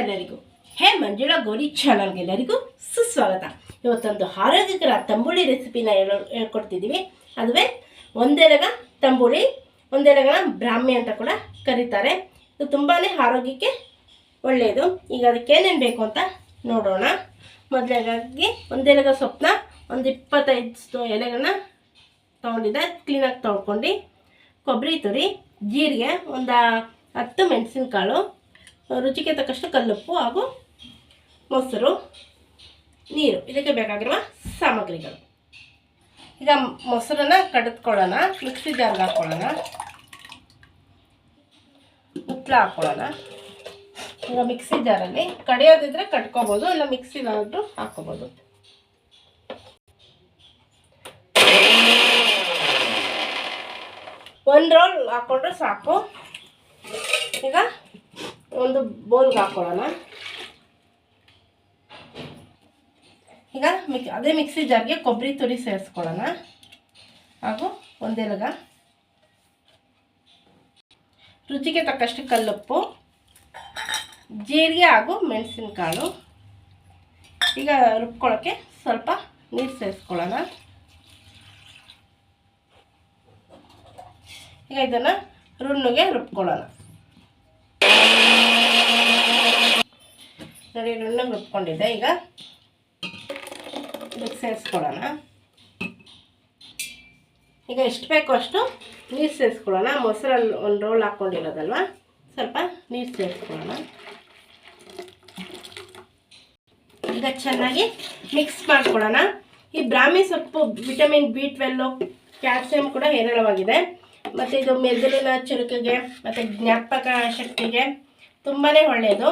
ಎಲ್ಲರಿಗೂ. ಹೇ ಮಂಜುಳಾ ಗೌರಿ ಚಾನಲ್ಗೆ ಎಲ್ಲರಿಗೂ ಸುಸ್ವಾಗತ. ಇವತ್ತೊಂದು ಆರೋಗ್ಯಕರ ತಂಬುಳಿ ರೆಸಿಪಿನ ಹೇಳ್ಕೊಡ್ತಿದ್ದೀವಿ. ಅದುವೇ ಒಂದೆಲಗ ತಂಬುಳಿ, ಒಂದೆಲಗ ಬ್ರಾಹ್ಮಿ ಅಂತ ಕೂಡ ಕರೀತಾರೆ. ಇದು ತುಂಬಾ ಆರೋಗ್ಯಕ್ಕೆ ಒಳ್ಳೆಯದು. ಈಗ ಅದಕ್ಕೆ ಏನೇನು ಬೇಕು ಅಂತ ನೋಡೋಣ. ಮೊದಲಾಗಿ ಒಂದೆಲಗ ಸೊಪ್ಪನ್ನ ಒಂದು 25 ಎಲೆಗಳನ್ನ ತೊಗೊಂಡಿದ್ದೆ, ಕ್ಲೀನಾಗಿ ತೊಳ್ಕೊಂಡು, ಕೊಬ್ಬರಿ ತುರಿ, ಜೀರಿಗೆ, ಒಂದು 10 ಮೆಣಸಿನಕಾಳು, ರುಚಿಗೆ ತಕ್ಕಷ್ಟು ಕಲ್ಲುಪ್ಪು ಹಾಗೂ ಮೊಸರು, ನೀರು, ಇದಕ್ಕೆ ಬೇಕಾಗಿರುವ ಸಾಮಗ್ರಿಗಳು. ಈಗ ಮೊಸರನ್ನ ಕಡಿದ್ಕೊಳ್ಳೋಣ, ಮಿಕ್ಸಿ ಜಾರ್ಗೆ ಹಾಕ್ಕೊಳ್ಳೋಣ, ಉಪ್ಪಳ ಹಾಕ್ಕೊಳ್ಳೋಣ. ಈಗ ಮಿಕ್ಸಿ ಜಾರಲ್ಲಿ ಕಡಿಯೋದಿದ್ರೆ ಕಟ್ಕೋಬೋದು, ಇಲ್ಲ ಮಿಕ್ಸಿಲಾದ್ರೂ ಹಾಕ್ಕೋಬೋದು. ಒಂದು ರೋಲ್ ಹಾಕ್ಕೊಂಡ್ರೆ ಸಾಕು. ಈಗ ಒಂದು ಬೌಲ್ಗೆ ಹಾಕ್ಕೊಳ್ಳೋಣ. ಈಗ ಅದೇ ಮಿಕ್ಸಿ ಜಾರ್ಗೆ ಕೊಬ್ಬರಿ ತುರಿ ಸೇರಿಸ್ಕೊಳ್ಳೋಣ, ಹಾಗೂ ಒಂದೆಲಗ, ರುಚಿಗೆ ತಕ್ಕಷ್ಟು ಕಲ್ಲುಪ್ಪು, ಜೀರಿಗೆ ಹಾಗೂ ಮೆಣಸಿನಕಾಳು. ಈಗ ರುಬ್ಕೊಳ್ಳೋಕ್ಕೆ ಸ್ವಲ್ಪ ನೀರು ಸೇರಿಸ್ಕೊಳ್ಳೋಣ. ಈಗ ಇದನ್ನು ರುಣ್ಣಿಗೆ ರುಬ್ಕೊಳ್ಳೋಣ. ನೋಡಿ, ರುಣ್ಣಿಗೆ ರುಬ್ಕೊಂಡಿದ್ದೆ. ಈಗ ಇದಕ್ಕೆ ಸೇರಿಸ್ಕೊಳ್ಳೋಣ. ಈಗ ಎಷ್ಟು ಬೇಕೋ ಅಷ್ಟು ನೀರು ಸೇರಿಸ್ಕೊಳ್ಳೋಣ. ಮೊಸರಲ್ಲಿ ಒಂದು ರೋಲ್ ಹಾಕ್ಕೊಂಡಿರೋದಲ್ವ, ಸ್ವಲ್ಪ ನೀರು ಸೇರಿಸ್ಕೊಳ್ಳೋಣ. ಈಗ ಚೆನ್ನಾಗಿ ಮಿಕ್ಸ್ ಮಾಡ್ಕೊಳ್ಳೋಣ. ಈ ಬ್ರಾಹ್ಮಿ ಸೊಪ್ಪು ವಿಟಮಿನ್ B12, ಕ್ಯಾಲ್ಸಿಯಂ ಕೂಡ ಹೇರಳವಾಗಿದೆ. ಮತ್ತು ಇದು ಮೆದುಳಿನ ಚುರುಕಿಗೆ ಮತ್ತು ಜ್ಞಾಪಕ ಶಕ್ತಿಗೆ ತುಂಬಾ ಒಳ್ಳೆಯದು.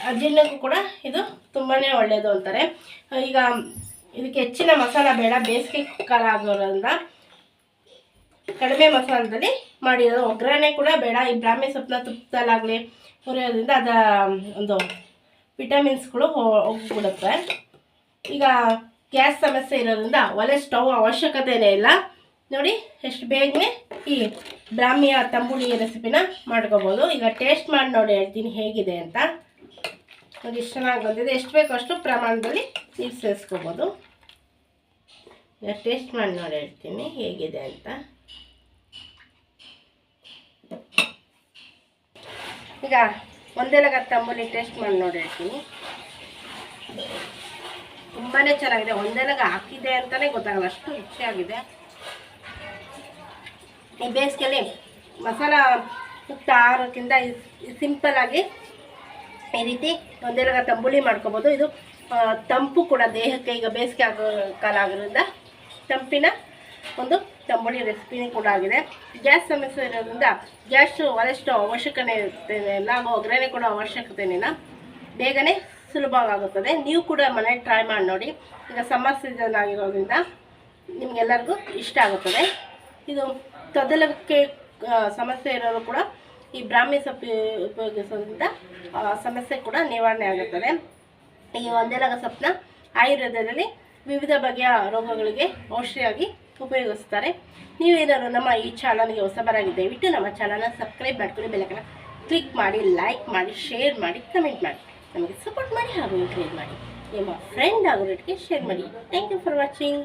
ಅಜೀರ್ಣಕ್ಕೂ ಕೂಡ ಇದು ತುಂಬಾ ಒಳ್ಳೆಯದು ಅಂತಾರೆ. ಈಗ ಇದಕ್ಕೆ ಹೆಚ್ಚಿನ ಮಸಾಲ ಬೇಡ, ಬೇಸಿಗೆ ಕಾಲ ಆಗೋದ್ರಿಂದ ಕಡಿಮೆ ಮಸಾಲದಲ್ಲಿ ಮಾಡಿರೋದು. ಒಗ್ಗರಣೆ ಕೂಡ ಬೇಡ. ಈ ಬ್ರಾಹ್ಮಿ ಸೊಪ್ಪನ್ನ ತುಪ್ಪದಲ್ಲಾಗಲಿ ಹುರಿಯೋದ್ರಿಂದ ಅದರ ಒಂದು ವಿಟಮಿನ್ಸ್ಗಳು ಹೋಗ್ಬಿಡುತ್ತೆ. ಈಗ ಗ್ಯಾಸ್ ಸಮಸ್ಯೆ ಇರೋದ್ರಿಂದ ಒಲೆ ಸ್ಟವ್ ಅವಶ್ಯಕತೆಯೇ ಇಲ್ಲ. ನೋಡಿ ಎಷ್ಟು ಬೇಗನೆ ಈ ಬ್ರಾಹ್ಮಿಯ ತಂಬುಳಿ ರೆಸಿಪಿನ ಮಾಡ್ಕೋಬೋದು. ಈಗ ಟೇಸ್ಟ್ ಮಾಡಿ ನೋಡಿ ಹೇಳ್ತೀನಿ ಹೇಗಿದೆ ಅಂತ. ನೋಡಿ, ಇಷ್ಟು ಚೆನ್ನಾಗಿ ಬಂದಿದೆ. ಎಷ್ಟು ಬೇಕೋ ಅಷ್ಟು ಪ್ರಮಾಣದಲ್ಲಿ ನೀರು ಸೇರಿಸ್ಕೋಬೋದು. ಈಗ ಟೇಸ್ಟ್ ಮಾಡಿ ನೋಡಿ ಹೇಳ್ತೀನಿ ಹೇಗಿದೆ ಅಂತ. ಈಗ ಒಂದೆಲಗ ತಂಬುಳಿ ಟೇಸ್ಟ್ ಮಾಡಿ ನೋಡಿ ಹೇಳ್ತೀನಿ. ತುಂಬಾ ಚೆನ್ನಾಗಿದೆ. ಒಂದೆಲಗ ಹಾಕಿದೆ ಅಂತಲೇ ಗೊತ್ತಾಗಲ್ಲ, ಅಷ್ಟು ರುಚಿಯಾಗಿದೆ. ಈ ಬೇಸಿಗೆಯಲ್ಲಿ ಮಸಾಲ ಮುಕ್ತ ಆಹಾರಕ್ಕಿಂತ ಸಿಂಪಲ್ಲಾಗಿ ಈ ರೀತಿ ಒಂದೆಲಗ ತಂಬುಳಿ ಮಾಡ್ಕೋಬೋದು. ಇದು ತಂಪು ಕೂಡ ದೇಹಕ್ಕೆ. ಈಗ ಬೇಸಿಗೆ ಆಗೋ ಕಾಲ ಆಗೋದ್ರಿಂದ ತಂಪಿನ ಒಂದು ತಂಬುಳಿ ರೆಸಿಪಿನೇ ಕೂಡ ಆಗಿದೆ. ಗ್ಯಾಸ್ ಸಮಸ್ಯೆ ಇರೋದ್ರಿಂದ ಗ್ಯಾಸ್ ಒಲೆ ಸ್ಟವ್ ಅವಶ್ಯಕತೆ ಇಲ್ಲ, ಹಾಗೂ ಒಗ್ಗರಣೆ ಕೂಡ ಅವಶ್ಯಕತೆನಿಲ್ಲ. ಬೇಗನೆ ಸುಲಭವಾಗುತ್ತದೆ. ನೀವು ಕೂಡ ಮನೆಗೆ ಟ್ರೈ ಮಾಡಿ ನೋಡಿ. ಈಗ ಸಮ್ಮರ್ ಸೀಸನ್ ಆಗಿರೋದ್ರಿಂದ ನಿಮಗೆಲ್ಲರಿಗೂ ಇಷ್ಟ ಆಗುತ್ತದೆ. ಇದು ತೊದಲಕ್ಕೆ ಸಮಸ್ಯೆ ಇರೋರು ಕೂಡ ಈ ಬ್ರಾಹ್ಮಿ ಸೊಪ್ಪು ಉಪಯೋಗಿಸೋದ್ರಿಂದ ಸಮಸ್ಯೆ ಕೂಡ ನಿವಾರಣೆ ಆಗುತ್ತದೆ. ಈ ಒಂದೆಲಗ ಸೊಪ್ಪನ್ನ ಆಯುರ್ವೇದದಲ್ಲಿ ವಿವಿಧ ಬಗೆಯ ರೋಗಗಳಿಗೆ ಔಷಧಿಯಾಗಿ ಉಪಯೋಗಿಸ್ತಾರೆ. ನೀವೇನಾದ್ರು ನಮ್ಮ ಈ ಚಾನಲ್ಗೆ ಹೊಸಬರಾಗಿ ದಯವಿಟ್ಟು ನಮ್ಮ ಚಾನಲ್ನ ಸಬ್ಸ್ಕ್ರೈಬ್ ಮಾಡ್ಕೊಳ್ಳಿ, ಬೆಲ್ಲೈಕನ್ನ ಕ್ಲಿಕ್ ಮಾಡಿ, ಲೈಕ್ ಮಾಡಿ, ಶೇರ್ ಮಾಡಿ, ಕಮೆಂಟ್ ಮಾಡಿ, ನಮಗೆ ಸಪೋರ್ಟ್ ಮಾಡಿ ಹಾಗೂ ಎಂಕರೇಜ್ ಮಾಡಿ. ನಿಮ್ಮ ಫ್ರೆಂಡ್ ಹಾಗೂ ರೇಟ್ಗೆ ಶೇರ್ ಮಾಡಿ. Thank you for watching.